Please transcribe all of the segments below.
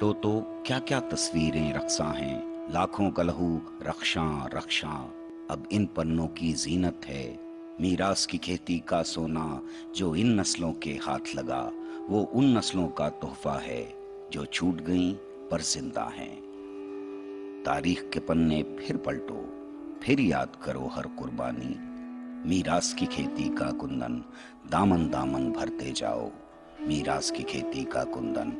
तो क्या क्या तस्वीरें रक्सा हैं, लाखों का लहू रक्षा रक्षा। अब इन पन्नों की जीनत है, मीरास की खेती का सोना जो इन नस्लों के हाथ लगा। वो उन नस्लों का तोहफा है जो छूट गईं पर जिंदा हैं। तारीख के पन्ने फिर पलटो, फिर याद करो हर कुर्बानी। मीरास की खेती का कुंदन दामन दामन भरते जाओ। मीरास की खेती का कुंदन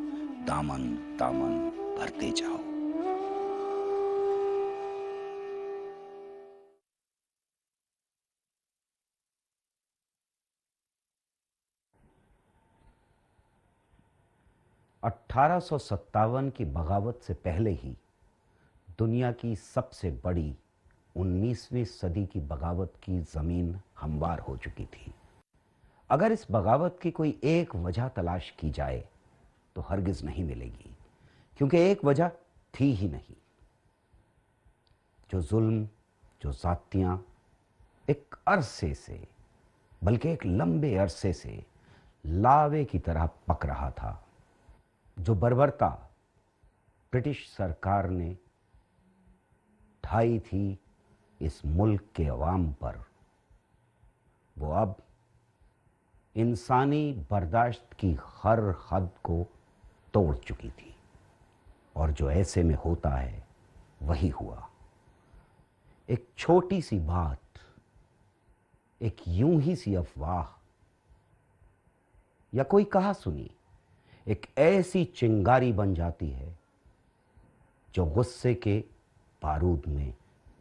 दामन दामन भरते जाओ। 1857 की बगावत से पहले ही दुनिया की सबसे बड़ी 19वीं सदी की बगावत की ज़मीन हमवार हो चुकी थी। अगर इस बगावत की कोई एक वजह तलाश की जाए तो हरगिज़ नहीं मिलेगी, क्योंकि एक वजह थी ही नहीं। जो जुल्म, जो ज़ातियाँ एक अरसे से, बल्कि एक लंबे अरसे से लावे की तरह पक रहा था, जो बर्बरता ब्रिटिश सरकार ने ढाई थी इस मुल्क के अवाम पर, वो अब इंसानी बर्दाश्त की हर हद को तोड़ चुकी थी। और जो ऐसे में होता है वही हुआ। एक छोटी सी बात, एक यूं ही सी अफवाह या कोई कहा सुनी एक ऐसी चिंगारी बन जाती है जो गुस्से के बारूद में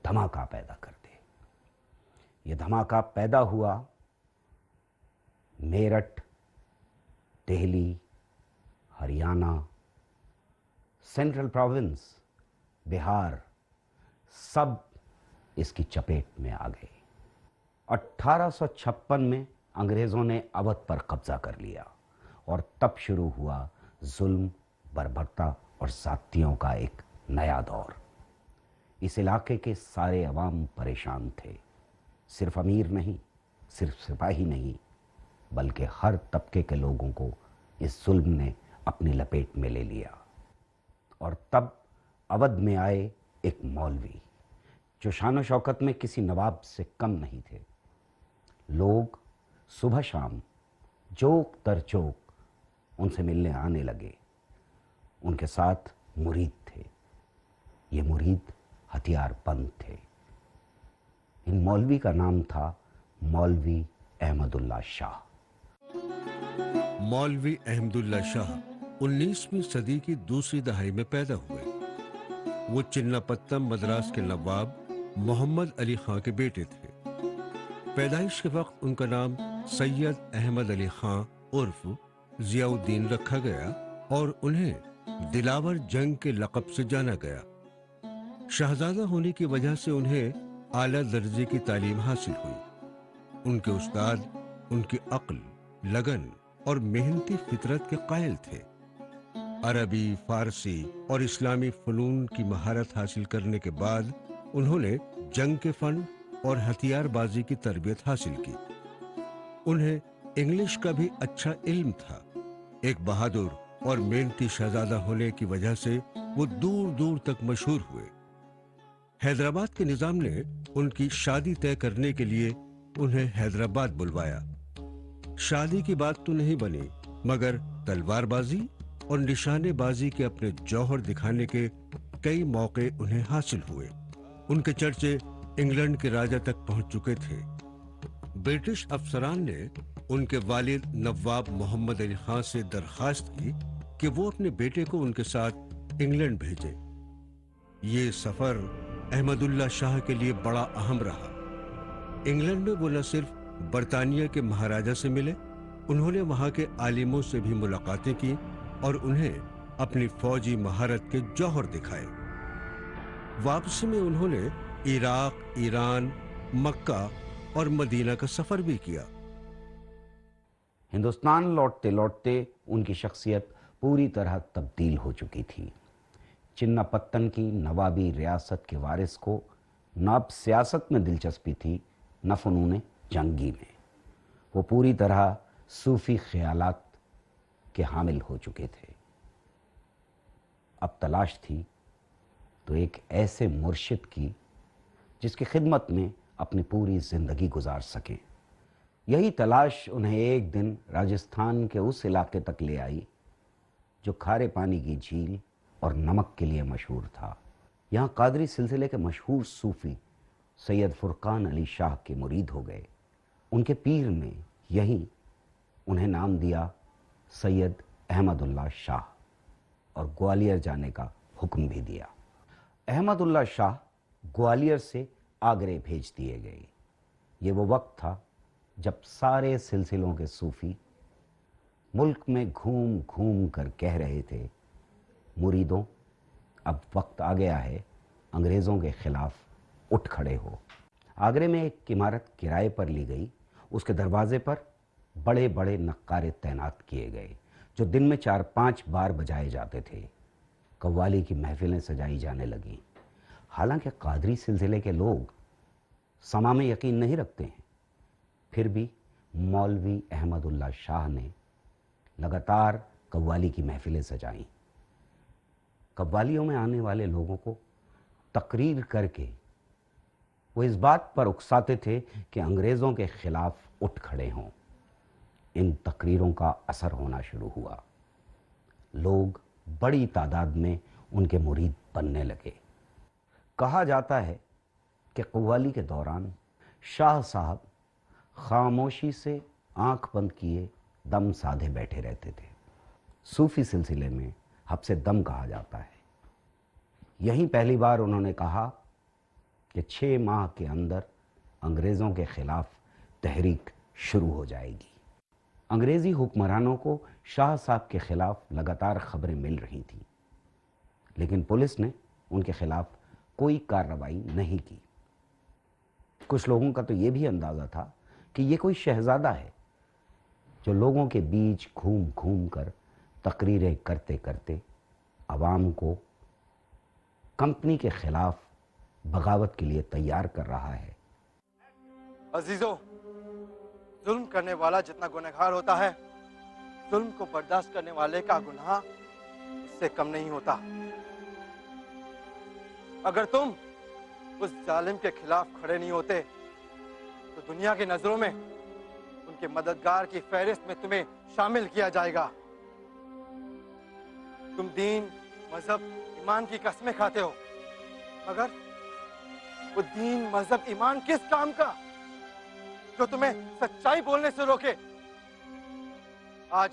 धमाका पैदा कर दे। यह धमाका पैदा हुआ मेरठ, दिल्ली, हरियाणा, सेंट्रल प्रोविंस, बिहार, सब इसकी चपेट में आ गए। 1856 में अंग्रेज़ों ने अवध पर कब्जा कर लिया और तब शुरू हुआ जुल्म, बर्बरता और ज़ातियों का एक नया दौर। इस इलाके के सारे अवाम परेशान थे। सिर्फ अमीर नहीं, सिर्फ सिपाही नहीं, बल्कि हर तबके के लोगों को इस जुल्म ने अपनी लपेट में ले लिया। और तब अवध में आए एक मौलवी जो शान शौकत में किसी नवाब से कम नहीं थे। लोग सुबह शाम जोक दर जोक उनसे मिलने आने लगे। उनके साथ मुरीद थे। ये मुरीद हथियारबंद थे। इन मौलवी का नाम था मौलवी अहमदुल्ला शाह। मौलवी अहमदुल्ला शाह 19वीं सदी की दूसरी दहाई में पैदा हुए। वो चिन्नापत्तम मद्रास के नवाब मोहम्मद अली खां के बेटे थे। पैदाइश के वक्त उनका नाम सैयद अहमद अली खां उर्फ जियाउद्दीन रखा गया और उन्हें दिलावर जंग के लक़ब से जाना गया। शहजादा होने की वजह से उन्हें आला दर्जे की तालीम हासिल हुई। उनके उस्ताद उनकी अक्ल, लगन और मेहनती फितरत के कायल थे। अरबी, फारसी और इस्लामी फ़नून की महारत हासिल करने के बाद उन्होंने जंग के फन और हथियारबाजी की तरबियत हासिल की। उन्हें इंग्लिश का भी अच्छा इल्म था। एक बहादुर और मेहनती शहजादा होने की वजह से वो दूर दूर तक मशहूर हुए। हैदराबाद के निजाम ने उनकी शादी तय करने के लिए उन्हें हैदराबाद बुलवाया। शादी की बात तो नहीं बनी, मगर तलवारबाजी और निशानेबाजी के अपने जौहर दिखाने के कई मौके उन्हें हासिल हुए। उनके चर्चे इंग्लैंड के राजा तक पहुंच चुके थे। ब्रिटिश अफसरान ने उनके वालिद नवाब मोहम्मद अली खां से दरखास्त की कि वो अपने बेटे को उनके साथ इंग्लैंड भेजें। ये सफर अहमदुल्ला शाह के लिए बड़ा अहम रहा। इंग्लैंड में वो न सिर्फ बरतानिया के महाराजा से मिले, उन्होंने वहां के आलिमों से भी मुलाकातें की और उन्हें अपनी फौजी महारत के जौहर दिखाए। वापसी में उन्होंने इराक, ईरान, मक्का और मदीना का सफर भी किया। हिंदुस्तान लौटते लौटते उनकी शख्सियत पूरी तरह तब्दील हो चुकी थी। चिन्नापत्तन की नवाबी रियासत के वारिस को न अब सियासत में दिलचस्पी थी, न फ़नून जंगी में। वो पूरी तरह सूफी ख्यालात के हामिल हो चुके थे। अब तलाश थी तो एक ऐसे मुर्शिद की जिसकी खिदमत में अपनी पूरी ज़िंदगी गुजार सकें। यही तलाश उन्हें एक दिन राजस्थान के उस इलाके तक ले आई जो खारे पानी की झील और नमक के लिए मशहूर था। यहाँ कादरी सिलसिले के मशहूर सूफ़ी सैयद फुरकान अली शाह के मुरीद हो गए। उनके पीर ने यहीं उन्हें नाम दिया सैयद अहमदुल्ला शाह और ग्वालियर जाने का हुक्म भी दिया। अहमदुल्ला शाह ग्वालियर से आगरे भेज दिए गए। ये वो वक्त था जब सारे सिलसिलों के सूफ़ी मुल्क में घूम घूम कर कह रहे थे, मुरीदों, अब वक्त आ गया है अंग्रेज़ों के ख़िलाफ़ उठ खड़े हो। आगरे में एक इमारत किराए पर ली गई। उसके दरवाजे पर बड़े बड़े नक्कारे तैनात किए गए जो दिन में 4-5 बार बजाए जाते थे। कव्वाली की महफिलें सजाई जाने लगीं। हालांकि कादरी सिलसिले के लोग समा में यकीन नहीं रखते हैं, फिर भी मौलवी अहमदुल्ला शाह ने लगातार कव्वाली की महफिलें सजाईं। कव्वालियों में आने वाले लोगों को तकरीर करके वो इस बात पर उकसाते थे कि अंग्रेज़ों के ख़िलाफ़ उठ खड़े हों। इन तकरीरों का असर होना शुरू हुआ। लोग बड़ी तादाद में उनके मुरीद बनने लगे। कहा जाता है कि कव्वाली के दौरान शाह साहब खामोशी से आंख बंद किए दम साधे बैठे रहते थे। सूफ़ी सिलसिले में हब्से दम कहा जाता है। यहीं पहली बार उन्होंने कहा कि 6 माह के अंदर अंग्रेज़ों के ख़िलाफ़ तहरीक शुरू हो जाएगी। अंग्रेज़ी हुक्मरानों को शाह साहब के ख़िलाफ़ लगातार खबरें मिल रही थीं, लेकिन पुलिस ने उनके ख़िलाफ़ कोई कार्रवाई नहीं की। कुछ लोगों का तो ये भी अंदाज़ा था कि ये कोई शहज़ादा है जो लोगों के बीच घूम घूम कर तकरीरें करते करते अवाम को कंपनी के ख़िलाफ़ बगावत के लिए तैयार कर रहा है। अजीजों, जुल्म करने वाला जितना गुनहगार होता है, जुल्म को बर्दाश्त करने वाले का गुनाह उससे कम नहीं होता। अगर तुम उस जालिम के खिलाफ खड़े नहीं होते तो दुनिया की नजरों में उनके मददगार की फहरिस्त में तुम्हें शामिल किया जाएगा। तुम दीन, मजहब, ईमान की कस्में खाते हो, मगर वो दीन, मजहब, ईमान किस काम का जो तुम्हें सच्चाई बोलने से रोके। आज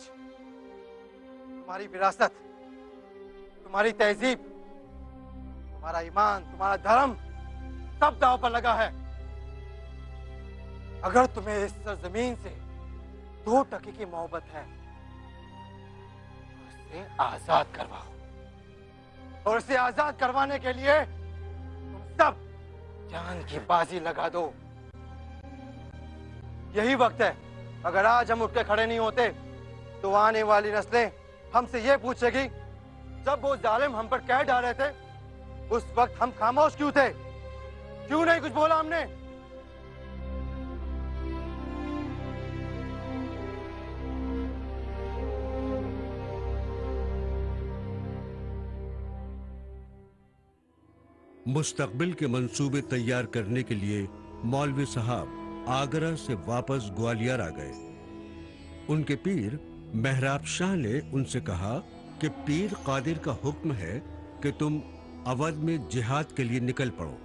तुम्हारी विरासत, तुम्हारी तहजीब, तुम्हारा ईमान, तुम्हारा धर्म सब दांव पर लगा है। अगर तुम्हें इस सरजमीन से 2% की मोहब्बत है तो इसे आजाद करवाओ, और इसे आजाद करवाने के लिए तुम सब जान की बाजी लगा दो। यही वक्त है। अगर आज हम उठ के खड़े नहीं होते तो आने वाली नस्लें हमसे ये पूछेगी, जब वो जालिम हम पर कह डाले थे उस वक्त हम खामोश क्यों थे, क्यों नहीं कुछ बोला हमने। मुस्तकबिल के मंसूबे तैयार करने के लिए मौलवी साहब आगरा से वापस ग्वालियर आ गए। उनके पीर मेहराब शाह ने उनसे कहा कि पीर कादिर का हुक्म है कि तुम अवध में जिहाद के लिए निकल पड़ो।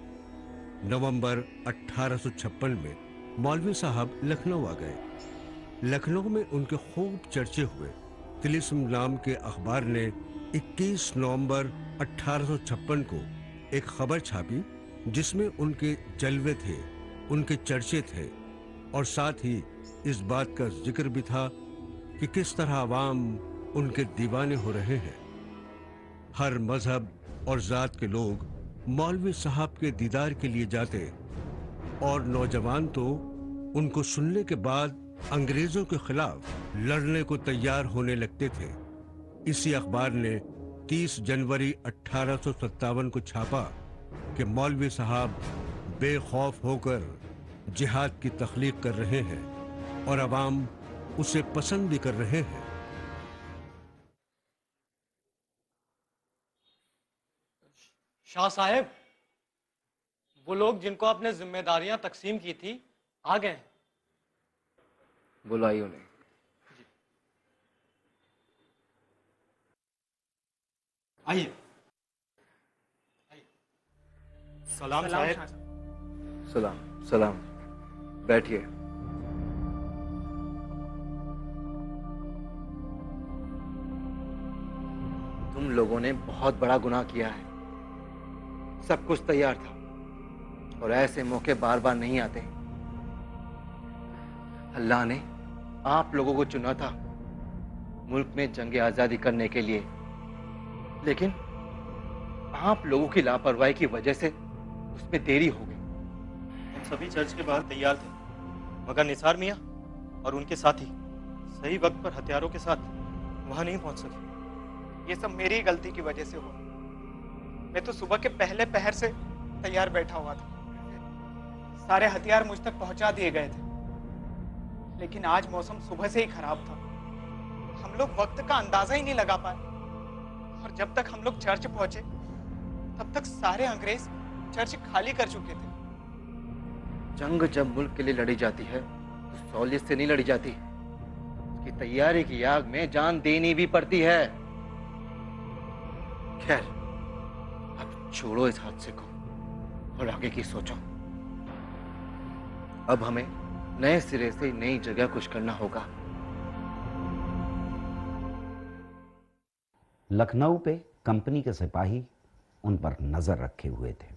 नवंबर 1856 में मौलवी साहब लखनऊ आ गए। लखनऊ में उनके खूब चर्चे हुए। तिलिस्म नाम के अखबार ने 21 नवंबर 1856 को एक खबर छापी जिसमें उनके जलवे थे, उनके चर्चे थे, और साथ ही इस बात का जिक्र भी था कि किस तरह आवाम उनके दीवाने हो रहे हैं। हर मजहब और जात के लोग मौलवी साहब के दीदार के लिए जाते और नौजवान तो उनको सुनने के बाद अंग्रेजों के खिलाफ लड़ने को तैयार होने लगते थे। इसी अखबार ने 30 जनवरी 1857 को छापा कि मौलवी साहब बेखौफ होकर जिहाद की तख्लीक कर रहे हैं और अवाम उसे पसंद भी कर रहे हैं। शाह साहब, वो लोग जिनको आपने जिम्मेदारियां तकसीम की थी आ गए हैं। बुलाइए उन्हें। आइए। सलाम साहब। सलाम सलाम, बैठिए। तुम लोगों ने बहुत बड़ा गुनाह किया है। सब कुछ तैयार था और ऐसे मौके बार बार नहीं आते। अल्लाह ने आप लोगों को चुना था मुल्क में जंग आजादी करने के लिए, लेकिन आप लोगों की लापरवाही की वजह से उसमें देरी हो गई। हम सभी चर्च के बाहर तैयार थे, मगर निसार मियाँ और उनके साथी सही वक्त पर हथियारों के साथ वहां नहीं पहुंच सके। ये सब मेरी गलती की वजह से हुआ। मैं तो सुबह के पहले पहर से तैयार बैठा हुआ था। सारे हथियार मुझ तक पहुंचा दिए गए थे, लेकिन आज मौसम सुबह से ही खराब था। हम लोग वक्त का अंदाजा ही नहीं लगा पाए और जब तक हम लोग चर्च पहुंचे तब तक सारे अंग्रेज चर्च खाली कर चुके थे। जंग जब मुल्क के लिए लड़ी जाती है तो सहूलियत से नहीं लड़ी जाती। उसकी तैयारी की आग में जान देनी भी पड़ती है। खैर, अब छोड़ो इस हादसे को और आगे की सोचो। अब हमें नए सिरे से नई जगह कुछ करना होगा। लखनऊ पे कंपनी के सिपाही उन पर नजर रखे हुए थे।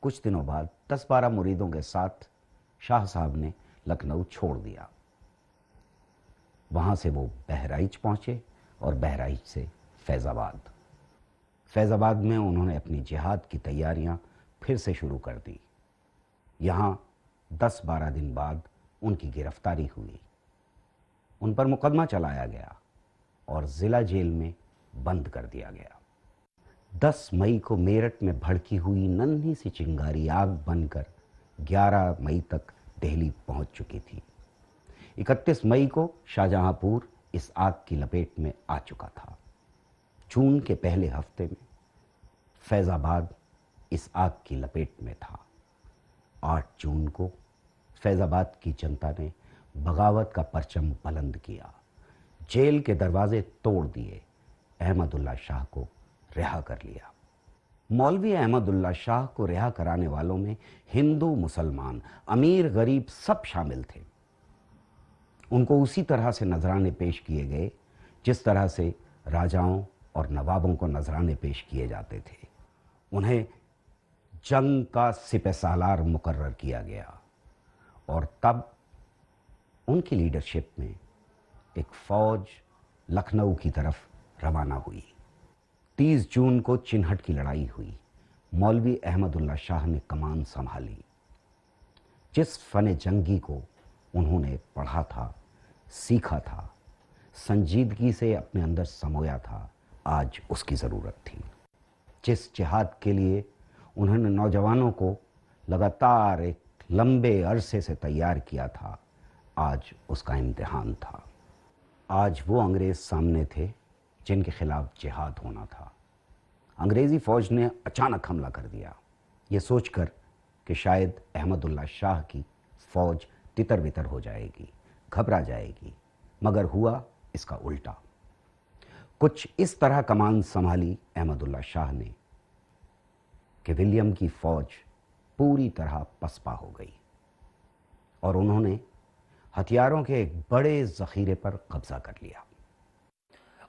कुछ दिनों बाद 10-12 मुरीदों के साथ शाह साहब ने लखनऊ छोड़ दिया। वहां से वो बहराइच पहुंचे और बहराइच से फैजाबाद। फैजाबाद में उन्होंने अपनी जिहाद की तैयारियां फिर से शुरू कर दी। यहां 10-12 दिन बाद उनकी गिरफ्तारी हुई। उन पर मुकदमा चलाया गया और जिला जेल में बंद कर दिया गया। 10 मई को मेरठ में भड़की हुई नन्ही सी चिंगारी आग बनकर 11 मई तक दिल्ली पहुंच चुकी थी। 31 मई को शाहजहांपुर इस आग की लपेट में आ चुका था। जून के पहले हफ्ते में फैजाबाद इस आग की लपेट में था। 8 जून को फैजाबाद की जनता ने बगावत का परचम बुलंद किया। जेल के दरवाजे तोड़ दिए। अहमदुल्ला शाह को रिहा कर लिया। मौलवी अहमदुल्ला शाह को रिहा कराने वालों में हिंदू, मुसलमान, अमीर, गरीब सब शामिल थे। उनको उसी तरह से नजराने पेश किए गए जिस तरह से राजाओं और नवाबों को नजराने पेश किए जाते थे। उन्हें जंग का सिपहसालार मुकर्रर किया गया और तब उनकी लीडरशिप में एक फौज लखनऊ की तरफ रवाना हुई। 30 जून को चिन्हट की लड़ाई हुई। मौलवी अहमदुल्ला शाह ने कमान संभाली। जिस फन जंगी को उन्होंने पढ़ा था, सीखा था, संजीदगी से अपने अंदर समोया था, आज उसकी ज़रूरत थी। जिस जिहाद के लिए उन्होंने नौजवानों को लगातार एक लंबे अरसे से तैयार किया था, आज उसका इम्तिहान था। आज वो अंग्रेज सामने थे जिनके खिलाफ जिहाद होना था। अंग्रेज़ी फ़ौज ने अचानक हमला कर दिया, ये सोचकर कि शायद अहमदुल्ला शाह की फ़ौज तितर बितर हो जाएगी, घबरा जाएगी, मगर हुआ इसका उल्टा। कुछ इस तरह कमान संभाली अहमदुल्ला शाह ने कि विलियम की फ़ौज पूरी तरह पसपा हो गई और उन्होंने हथियारों के एक बड़े ज़ख़ीरे पर कब्जा कर लिया।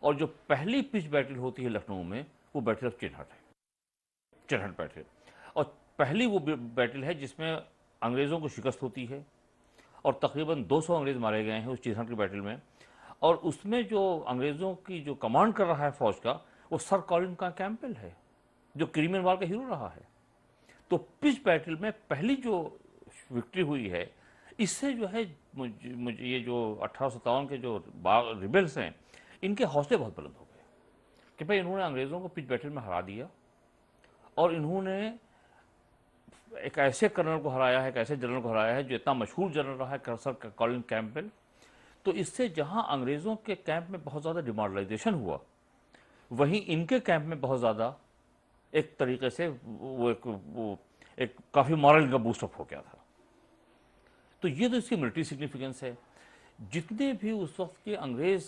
और जो पहली पिच बैटल होती है लखनऊ में, वो बैटल ऑफ चिन्हट है, चिन्हट बैटल। और पहली वो बैटल है जिसमें अंग्रेज़ों को शिकस्त होती है और तकरीबन 200 अंग्रेज़ मारे गए हैं उस चिन्हट की बैटल में। और उसमें जो अंग्रेज़ों की जो कमांड कर रहा है फ़ौज का, वो सर कॉलिन का कैंपबेल है, जो क्रिमियन वार का हीरो रहा है। तो पिच बैटल में पहली जो विक्ट्री हुई है, इससे जो है मुझे ये जो 1857 के जो रिबेल्स हैं, इनके हौसले बहुत बुलंद हो गए कि भाई इन्होंने अंग्रेज़ों को पिच बैटल में हरा दिया और इन्होंने एक ऐसे कर्नल को हराया है, एक ऐसे जनरल को हराया है जो इतना मशहूर जनरल रहा है, सर कॉलिन कैंपबेल। तो इससे जहां अंग्रेज़ों के कैंप में बहुत ज़्यादा डिमोरलाइजेशन हुआ, वहीं इनके कैंप में बहुत ज़्यादा एक तरीके से वो एक काफ़ी मॉरल का बूस्टअप हो गया था। तो ये तो इसकी मिलिट्री सिग्निफिकेंस है। जितने भी उस वक्त के अंग्रेज़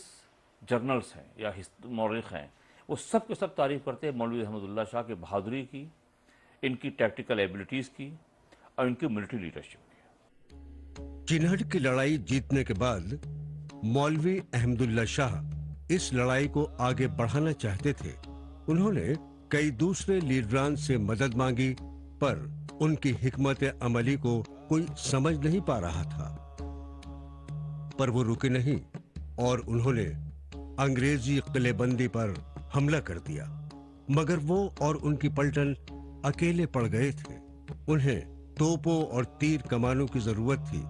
जर्नल्स हैं या मौरिख हैं, वो सब के सब तारीफ़ करते हैं मौलवी अहमदुल्ला शाह की बहादुरी की, इनकी टैक्टिकल एबिलिटीज़ की और इनकी मिलिट्री लीडरशिप की। चिन्हट की लड़ाई जीतने के बाद मौलवी अहमदुल्ला शाह इस लड़ाई को आगे बढ़ाना चाहते थे। उन्होंने कई दूसरे लीडरान से मदद मांगी, पर उनकी हिकमत अमली को कोई समझ नहीं पा रहा था। पर वो रुके नहीं और उन्होंने अंग्रेजी किलेबंदी पर हमला कर दिया। मगर वो और उनकी पलटन अकेले पड़ गए थे। उन्हें तोपों और तीर कमानों की जरूरत थी,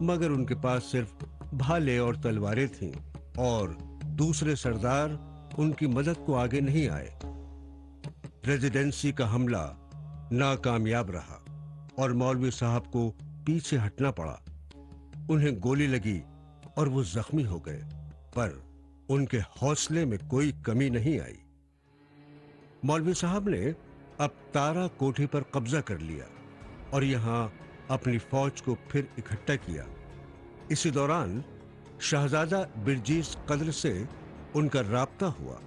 मगर उनके पास सिर्फ भाले और तलवारें थीं और दूसरे सरदार उनकी मदद को आगे नहीं आए। रेजिडेंसी का हमला नाकामयाब रहा और मौलवी साहब को पीछे हटना पड़ा। उन्हें गोली लगी और वो जख्मी हो गए, पर उनके हौसले में कोई कमी नहीं आई। मौलवी साहब ने अब तारा कोठी पर कब्जा कर लिया और यहां अपनी फौज को फिर इकट्ठा किया। इसी दौरान शहजादा बिरजीस कद्र से उनका राब्ता हुआ।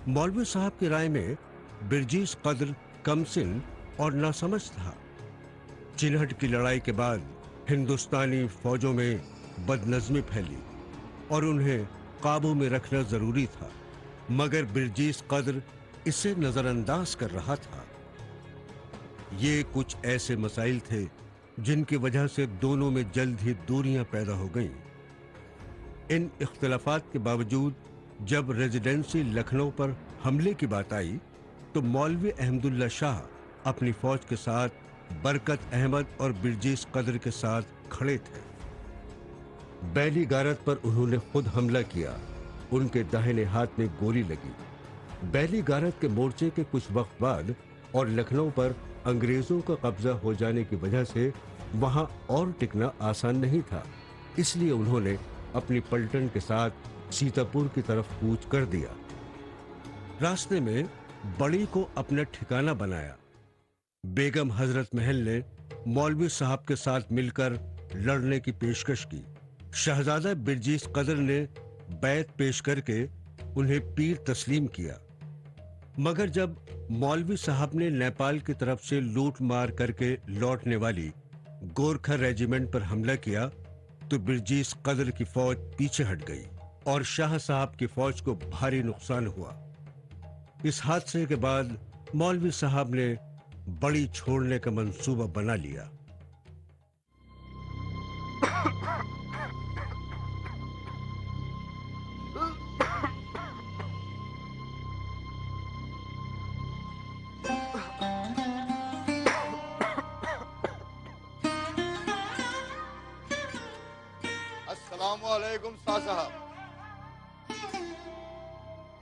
मौलवी साहब की राय में बिरजीस कद्र कमसिन और नासमझ था। चिन्हट की लड़ाई के बाद हिंदुस्तानी फौजों में बदनज़मी फैली और उन्हें काबू में रखना जरूरी था, मगर बिरजीस कद्र इसे नजरअंदाज कर रहा था। ये कुछ ऐसे मसाइल थे जिनकी वजह से दोनों में जल्द ही दूरियां पैदा हो गईं। इन इख्तिलाफात के बावजूद जब रेजिडेंसी लखनऊ पर हमले की बात आई तो मौलवी अहमदुल्ला शाह अपनी फौज के साथ बरकत अहमद और बिरजीस कद्र के साथ खड़े थे। बैली गारत पर उन्होंने खुद हमला किया। उनके दाहिने हाथ में गोली लगी। बैली गारत के मोर्चे के कुछ वक्त बाद और लखनऊ पर अंग्रेजों का कब्जा हो जाने की वजह से वहां और टिकना आसान नहीं था। इसलिए उन्होंने अपनी पलटन के साथ सीतापुर की तरफ कूच कर दिया। रास्ते में बड़ी को अपना ठिकाना बनाया। बेगम हजरत महल ने मौलवी साहब के साथ मिलकर लड़ने की पेशकश की। शहजादा बिरजीस कद्र ने बैत पेश करके उन्हें पीर तस्लीम किया। मगर जब मौलवी साहब ने नेपाल की तरफ से लूट मार करके लौटने वाली गोरखा रेजिमेंट पर हमला किया तो बिरजीस कद्र की फौज पीछे हट गई और शाह साहब की फौज को भारी नुकसान हुआ। इस हादसे के बाद मौलवी साहब ने बड़ी छोड़ने का मंसूबा बना लिया। अस्सलामुअलैकुम शाह साहब।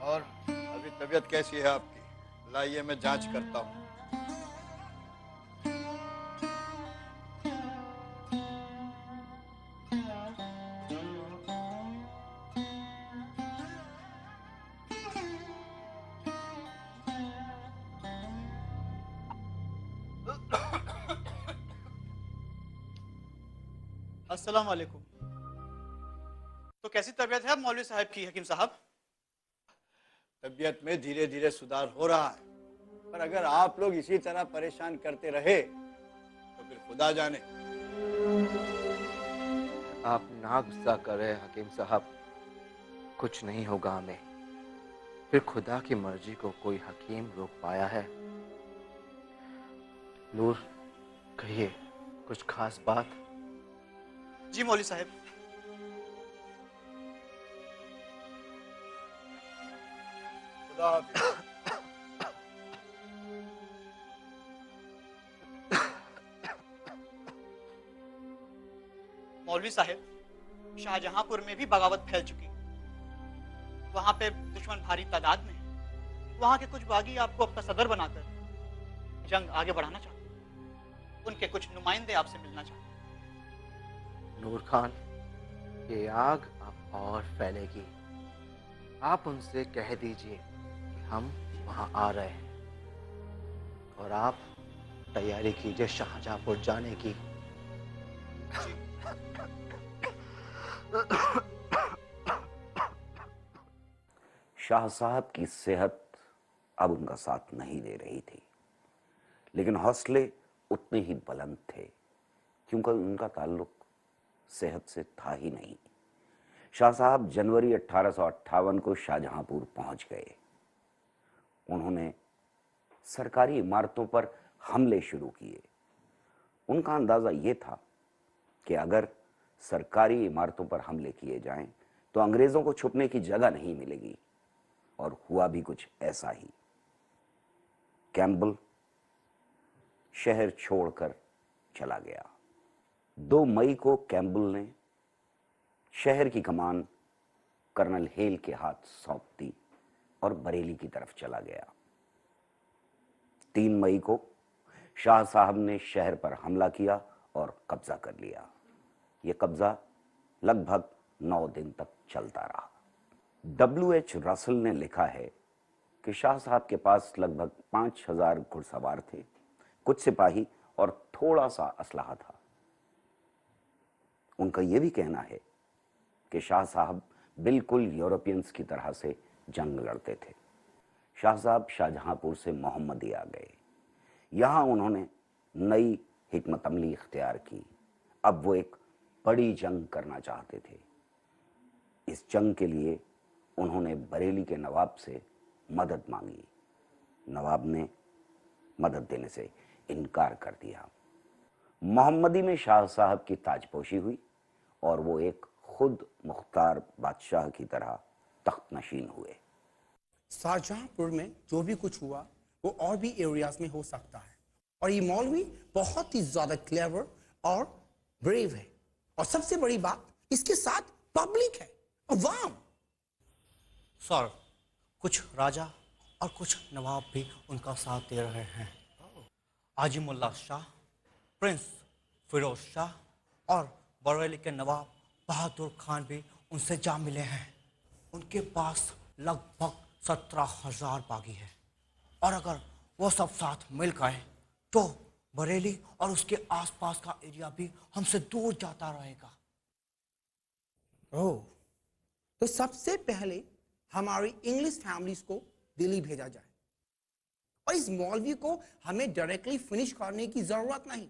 और अभी तबीयत कैसी है आपकी? लाइए मैं जांच करता हूँ। अस्सलाम वालेकुम। तो कैसी तबीयत है मौलवी साहब की हकीम साहब? तबीयत में धीरे धीरे सुधार हो रहा है, पर अगर आप लोग इसी तरह परेशान करते रहे तो फिर खुदा जाने। आप ना गुस्सा कर रहे हकीम साहब, कुछ नहीं होगा हमें। फिर खुदा की मर्जी को कोई हकीम रोक पाया है? नूर, कहिए कुछ खास बात। जी मौलवी साहब। खुदा हाफिज। मौलवी साहब, शाहजहांपुर में भी बगावत फैल चुकी। वहां पे दुश्मन भारी तादाद में है। वहां के कुछ बागी आपको अपना सदर बनाकर जंग आगे बढ़ाना चाहते हैं। उनके कुछ नुमाइंदे आपसे मिलना चाहते हैं। नूर खान, ये आग अब और फैलेगी। आप उनसे कह दीजिए कि हम वहां आ रहे हैं। और आप तैयारी कीजिए शाहजहांपुर जाने की। शाह साहब की सेहत अब उनका साथ नहीं दे रही थी, लेकिन हौसले उतने ही बुलंद थे क्योंकि उनका ताल्लुक सेहत से था ही नहीं। शाह साहब जनवरी 1858 को शाहजहांपुर पहुंच गए। उन्होंने सरकारी इमारतों पर हमले शुरू किए। उनका अंदाजा यह था कि अगर सरकारी इमारतों पर हमले किए जाएं तो अंग्रेजों को छुपने की जगह नहीं मिलेगी, और हुआ भी कुछ ऐसा ही। कैम्पबेल शहर छोड़कर चला गया। 2 मई को कैम्पबेल ने शहर की कमान कर्नल हेल के हाथ सौंप दी और बरेली की तरफ चला गया। 3 मई को शाह साहब ने शहर पर हमला किया और कब्जा कर लिया। यह कब्जा लगभग 9 दिन तक चलता रहा। W.H. रसल ने लिखा है कि शाह साहब के पास लगभग 5000 घुड़सवार थे, कुछ सिपाही और थोड़ा सा असलहा था। उनका यह भी कहना है कि शाह साहब बिल्कुल यूरोपियंस की तरह से जंग लड़ते थे। शाह साहब शाहजहांपुर से मोहम्मदी आ गए। यहां उन्होंने नई हिकमत अमली इख्तियार की। अब वो एक बड़ी जंग करना चाहते थे। इस जंग के लिए उन्होंने बरेली के नवाब से मदद मांगी। नवाब ने मदद देने से इनकार कर दिया। मोहम्मदी में शाह साहब की ताजपोशी हुई और वो एक खुद मुख्तार बादशाह की तरह तख्त नशीन हुए। शाहजहांपुर में जो भी कुछ हुआ वो और भी एरियाज में हो सकता है, और ये मौलवी बहुत ही ज्यादा क्लेवर और ब्रेव है, और सबसे बड़ी बात इसके साथ पब्लिक है, अवाम। सर, कुछ राजा और कुछ नवाब भी उनका साथ दे रहे हैं। आजिमुल्लाह शाह, प्रिंस फिरोज शाह और बरेली के नवाब बहादुर खान भी उनसे जा मिले हैं। उनके पास लगभग 17,000 बागी है, और अगर वो सब साथ मिल गए तो बरेली और उसके आसपास का एरिया भी हमसे दूर जाता रहेगा। ओह, तो सबसे पहले हमारी इंग्लिश फैमिलीज को दिल्ली भेजा जाए, और इस मौलवी को हमें डायरेक्टली फिनिश करने की जरूरत नहीं।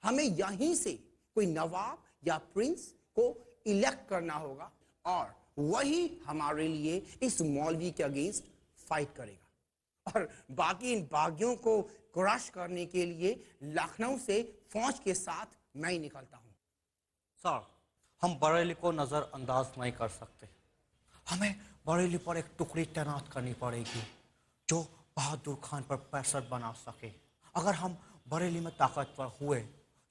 हमें यहीं से कोई नवाब या प्रिंस को इलेक्ट करना होगा, और वही हमारे लिए इस मौलवी के अगेंस्ट फाइट करेगा। और बाकी इन बागियों को क्रश करने के लिए लखनऊ से फौज के साथ मैं ही निकलता हूं। सर, हम बरेली को नजरअंदाज नहीं कर सकते। हमें बरेली पर एक टुकड़ी तैनात करनी पड़ेगी जो बहादुर खान पर प्रेशर बना सके। अगर हम बरेली में ताकतवर हुए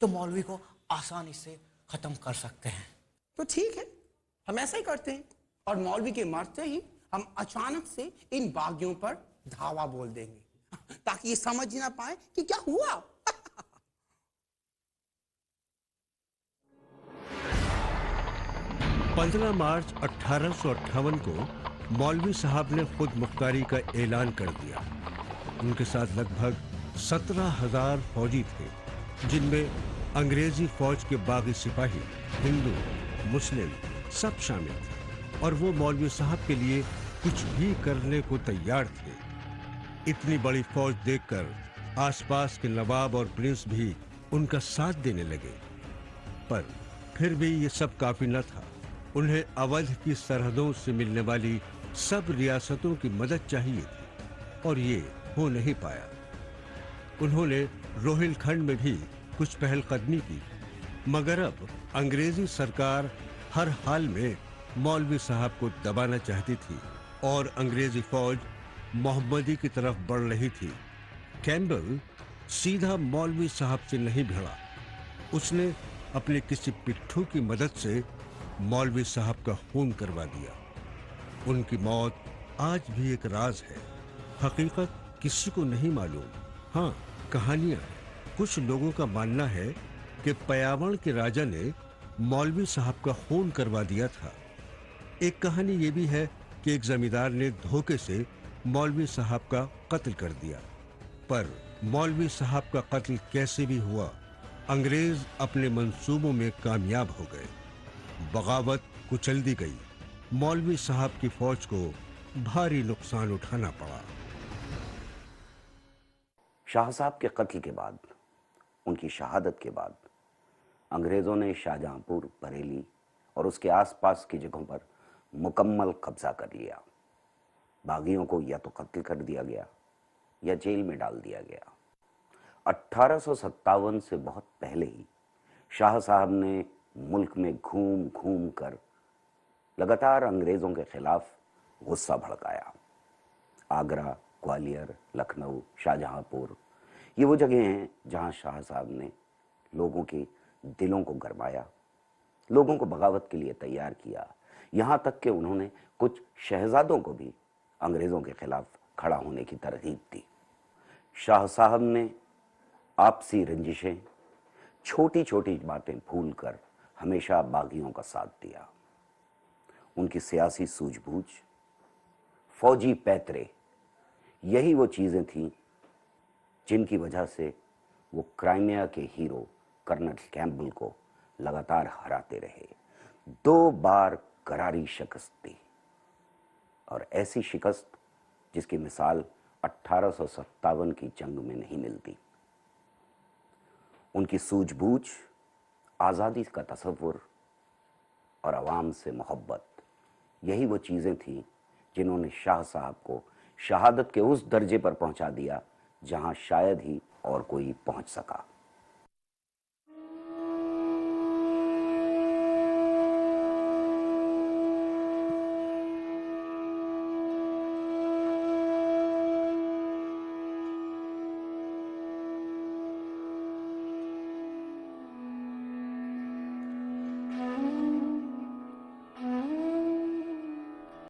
तो मौलवी को आसानी से खत्म कर सकते हैं। तो ठीक है, हम ऐसा ही करते हैं, और मौलवी के मरते ही हम अचानक से इन बागियों पर धावा बोल देंगे ताकि ये समझ ना पाए कि क्या हुआ। 15 मार्च 1858 को मौलवी साहब ने खुद मुख्तारी का ऐलान कर दिया। उनके साथ लगभग 17,000 फौजी थे, जिनमें अंग्रेजी फौज के बागी सिपाही, हिंदू, मुस्लिम सब शामिल थे, और वो मौलवी साहब के लिए कुछ भी करने को तैयार थे। इतनी बड़ी फौज देखकर आसपास के नवाब और प्रिंस भी उनका साथ देने लगे, पर फिर भी ये सब काफी न था। उन्हें अवध की सरहदों से मिलने वाली सब रियासतों की मदद चाहिए थी, और ये हो नहीं पाया। उन्होंने रोहिलखंड में भी कुछ पहलकदमी की, मगर अब अंग्रेजी सरकार हर हाल में मौलवी साहब को दबाना चाहती थी, और अंग्रेजी फौज मोहम्मदी की तरफ बढ़ रही थी। कैम्पबेल सीधा मौलवी साहब से नहीं भिड़ा। उसने अपने किसी पिट्ठू की मदद से मौलवी साहब का खून करवा दिया। उनकी मौत आज भी एक राज है। हकीकत किसी को नहीं मालूम। हाँ, कहानियां। कुछ लोगों का मानना है कि पयावण के राजा ने मौलवी साहब का खून करवा दिया था। एक कहानी ये भी है कि एक जमींदार ने धोखे से मौलवी साहब का कत्ल कर दिया। पर मौलवी साहब का कत्ल कैसे भी हुआ, अंग्रेज अपने मंसूबों में कामयाब हो गए। बगावत कुचल दी गई। मौलवी साहब की फौज को भारी नुकसान उठाना पड़ा। शाह साहब के कत्ल के बाद, उनकी शहादत के बाद, अंग्रेज़ों ने शाहजहांपुर, बरेली और उसके आसपास की जगहों पर मुकम्मल कब्जा कर लिया। बागियों को या तो कत्ल कर दिया गया या जेल में डाल दिया गया। 1857 से बहुत पहले ही शाह साहब ने मुल्क में घूम घूम कर लगातार अंग्रेज़ों के खिलाफ गुस्सा भड़काया। आगरा, ग्वालियर, लखनऊ, शाहजहांपुर, ये वो जगह हैं जहां शाह साहब ने लोगों के दिलों को गरमाया, लोगों को बगावत के लिए तैयार किया। यहाँ तक कि उन्होंने कुछ शहजादों को भी अंग्रेज़ों के खिलाफ खड़ा होने की तरगीब दी। शाह साहब ने आपसी रंजिशें, छोटी छोटी बातें भूलकर हमेशा बागियों का साथ दिया। उनकी सियासी सूझबूझ, फौजी पैतरे, यही वो चीज़ें थीं जिनकी वजह से वो क्राइमिया के हीरो कर्नल कैम्पबेल को लगातार हराते रहे। 2 बार करारी शिकस्त दी, और ऐसी शिकस्त जिसकी मिसाल 1857 की जंग में नहीं मिलती। उनकी सूझबूझ, आज़ादी का तसव्वुर और आवाम से मोहब्बत, यही वो चीज़ें थीं जिन्होंने शाह साहब को शहादत के उस दर्जे पर पहुंचा दिया जहां शायद ही और कोई पहुंच सका।